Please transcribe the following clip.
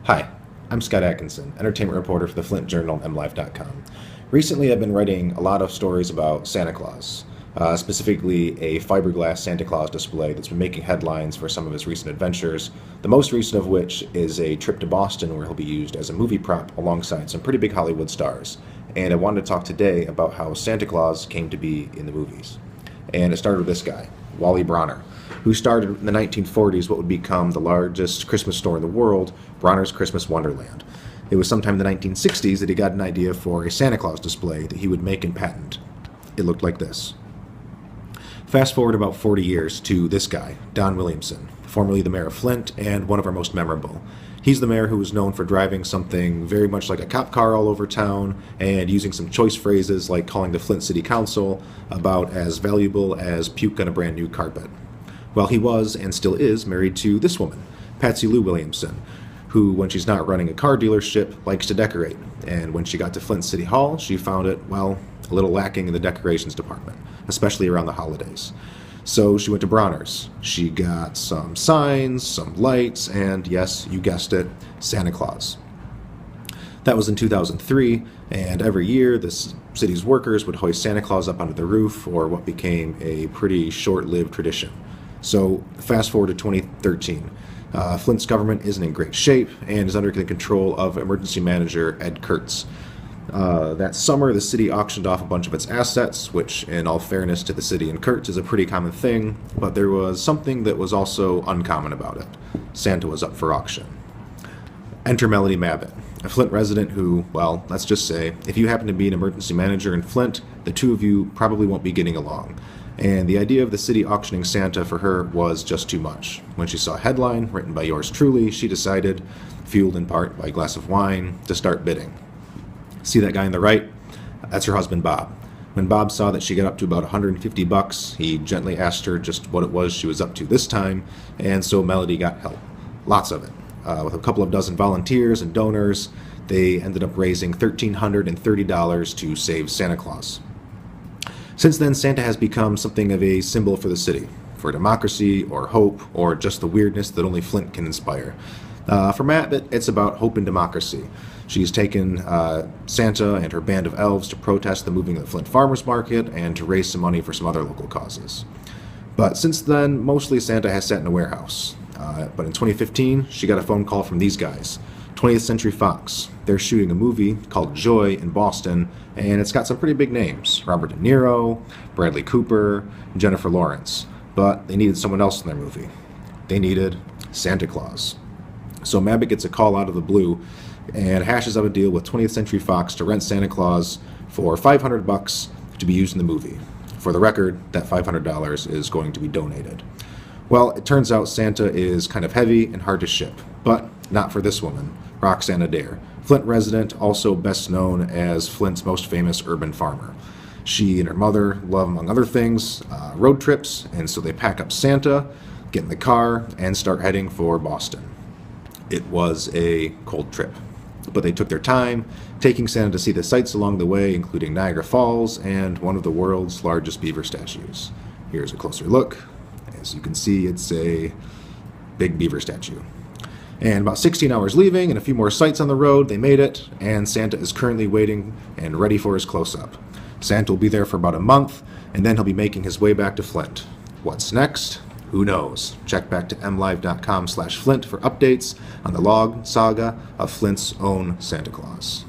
Hi, I'm Scott Atkinson, entertainment reporter for the Flint Journal and MLive.com. Recently, I've been writing a lot of stories about Santa Claus, specifically a fiberglass Santa Claus display that's been making headlines for some of his recent adventures, the most recent of which is a trip to Boston where he'll be used as a movie prop alongside some pretty big Hollywood stars. And I wanted to talk today about how Santa Claus came to be in the movies. And it started with this guy, Wally Bronner, who started in the 1940s what would become the largest Christmas store in the world, Bronner's Christmas Wonderland. It was sometime in the 1960s that he got an idea for a Santa Claus display that he would make and patent. It looked like this. Fast forward about 40 years to this guy, Don Williamson, formerly the mayor of Flint and one of our most memorable. He's the mayor who was known for driving something very much like a cop car all over town and using some choice phrases like calling the Flint City Council about as valuable as puke on a brand new carpet. Well, he was and still is married to this woman, Patsy Lou Williamson, who, when she's not running a car dealership, likes to decorate. And when she got to Flint City Hall, she found it, well, a little lacking in the decorations department, especially around the holidays. So she went to Bronner's. She got some signs, some lights, and yes, you guessed it, Santa Claus. That was in 2003, and every year the city's workers would hoist Santa Claus up onto the roof, or what became a pretty short-lived tradition. So fast forward to 2013. Flint's government isn't in great shape and is under the control of emergency manager Ed Kurtz. That summer, the city auctioned off a bunch of its assets, which, in all fairness to the city and Kurtz, is a pretty common thing, but there was something that was also uncommon about it. Santa was up for auction. Enter Melody Mabbitt, a Flint resident who, well, let's just say, if you happen to be an emergency manager in Flint, the two of you probably won't be getting along. And the idea of the city auctioning Santa for her was just too much. When she saw a headline written by yours truly, she decided, fueled in part by a glass of wine, to start bidding. See that guy on the right? That's her husband, Bob. When Bob saw that she got up to about $150, he gently asked her just what it was she was up to this time, and so Melody got help. Lots of it. With a couple of dozen volunteers and donors, they ended up raising $1,330 to save Santa Claus. Since then, Santa has become something of a symbol for the city, for democracy, or hope, or just the weirdness that only Flint can inspire. For Matt, it's about hope and democracy. She's taken Santa and her band of elves to protest the moving of the Flint Farmers Market and to raise some money for some other local causes. But since then, mostly Santa has sat in a warehouse. But in 2015, she got a phone call from these guys, 20th Century Fox. They're shooting a movie called Joy in Boston, and it's got some pretty big names. Robert De Niro, Bradley Cooper, Jennifer Lawrence. But they needed someone else in their movie. They needed Santa Claus. So Mabbitt gets a call out of the blue and hashes out a deal with 20th Century Fox to rent Santa Claus for $500 to be used in the movie. For the record, that $500 is going to be donated. Well, it turns out Santa is kind of heavy and hard to ship, but not for this woman, Roxanne Adair, Flint resident, also best known as Flint's most famous urban farmer. She and her mother love, among other things, road trips, and so they pack up Santa, get in the car, and start heading for Boston. It was a cold trip, but they took their time, taking Santa to see the sights along the way, including Niagara Falls and one of the world's largest beaver statues. Here's a closer look. As you can see, it's a big beaver statue. And about 16 hours leaving and a few more sights on the road, they made it, and Santa is currently waiting and ready for his close-up. Santa will be there for about a month, and then he'll be making his way back to Flint. What's next? Who knows? Check back to mlive.com/Flint for updates on the long saga of Flint's own Santa Claus.